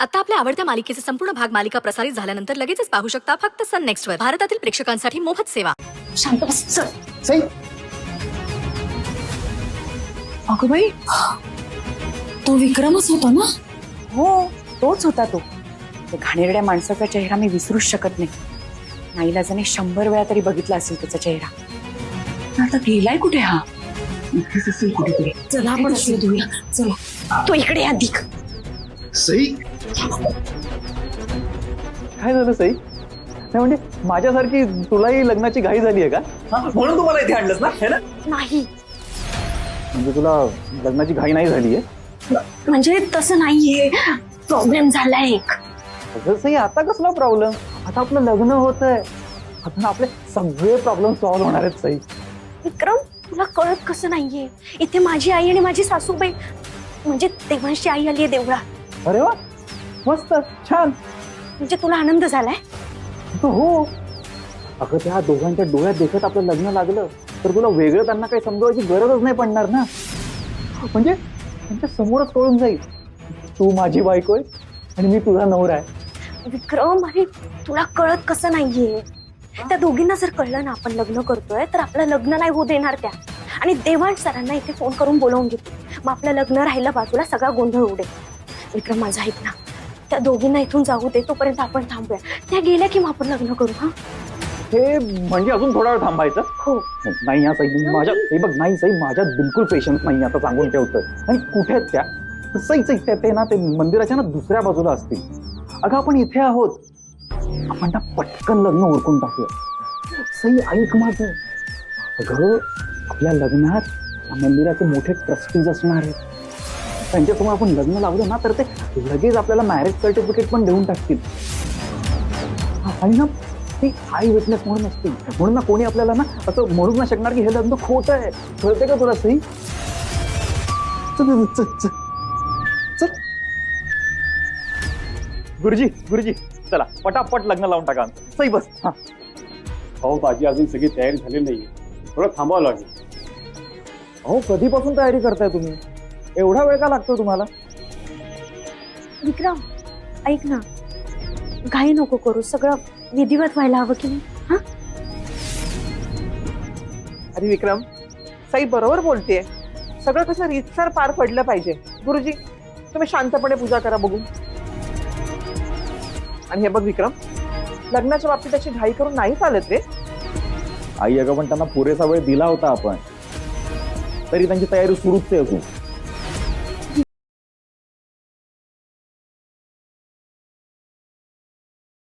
आता आपल्या आवडत्या मालिकेचे संपूर्ण भाग मालिका प्रसारित झाल्यानंतर लगेचच पाहू शकता फक्त सन नेक्स्ट वर. भारतातील प्रेक्षकांसाठी मोफत सेवा. शांत बस. चल. सई, अगं बाई, तो विक्रमच होता ना? हो, तोच होता तो. त्या घाणेरड्या माणसाचा चेहरा मी विसरूच शकत नाही. नाईलाजाने 100 वेळा तरी बघितला असेल त्याचा चेहरा. आता गेलाय कुठे हा? इथेच असेल कुठेतरी. चला आपण शोधूया. चला, तो इकडे या दिख. सई काय झालं सई? नाही म्हणजे माझ्यासारखी तुलाही लग्नाची घाई झाली आहे का? म्हणून तुम्हाला इथे आणलंस ना, है ना? नाही, म्हणजे तुला लग्नाची घाई नाही झाली आहे? म्हणजे तसं नाहीये. प्रॉब्लेम झालाय एक. सई आता कसला प्रॉब्लेम? आता आपलं लग्न होत आहे. आता आपले सगळे प्रॉब्लेम सॉल्व्ह होणार आहेत सई. विक्रम, तुला कळत कसं नाहीये? इथे माझी आई आणि माझी सासूबाई, म्हणजे देवांशी आई आली आहे देवळात. अरे वा, मस्त, छान. म्हणजे तुला आनंद झालाय? हो. अगं त्या दोघांच्या डोळ्यात देखत आपलं लग्न लागलं तर तुला वेगळं त्यांना काही समजवायची गरजच नाही पडणार ना. म्हणजे त्यांच्या समोरच कळून जाईल तू माझी बायको आहे आणि मी तुझा नवरा आहे. विक्रम, अरे तुला कळत कसं नाहीये? त्या दोघींना जर कळलं ना आपण लग्न करतोय तर आपलं लग्न नाही होऊ देणार त्या. आणि देवाण सरांना इथे फोन करून बोलावून घेतो. मग आपलं लग्न राहिलं बाजूला, सगळा गोंधळ उडेल. विक्रम, माझा ऐक ना, त्या दोघींना इथून जाऊ दे, तोपर्यंत आपण थांबूया. त्या गेल्या की मग आपण लग्न करू. हा, हे म्हणजे अजून थोडा वेळ थांबायचं? हो. नाही हा सई, माझ्या हे बघ, नाही सई, माझ्यात बिलकुल पेशन्स नाही आता, सांगून ठेवतोय. आणि कुठे आहेत त्या? सई सई, ते ना ते मंदिराच्या ना दुसऱ्या बाजूला असतील. अगं आपण इथे आहोत, आपण ना पटकन लग्न उरकून टाकूया. सई ऐक माझं. अगं आपल्या लग्नात मंदिराचे मोठे ट्रस्टीज असणार आहेत. त्यांच्यासमोर आपण लग्न लावलं ना तर ते लगेच आपल्याला मॅरेज सर्टिफिकेट पण देऊन टाकतील. आणि ना ते आई विटनेस म्हणून असतील, म्हणून ना कोणी आपल्याला ना असं म्हणूच ना शकणार की हे लग्न खोटं आहे. कळते का तुला सई? चल चल चल चल. गुरुजी गुरुजी, चला पटापट लग्न लावून टाका. सई बस. हा, अहो बाजी अजून सगळी तयारी झाली नाहीये, थोडं थांबावं लागेल. अहो कधीपासून तयारी करताय तुम्ही? एवढा वेळ का लागतो तुम्हाला? विक्रम ऐक ना, घाई नको करू, सगळं विधिवत व्हायला हवं की नाही? हा, अरे विक्रम, साई बरोबर बोलतेय. सगळं कसं रीतसर पार पडलं पाहिजे. गुरुजी, तुम्ही शांतपणे पूजा करा बघू. आणि हे बघ विक्रम, लग्नाच्या बाबतीत त्याची घाई करून नाही चालत रे. आई अगं पण त्यांना पुरेसा वेळ दिला होता आपण, तरी त्यांची तयारी सुरूच आहे अजून.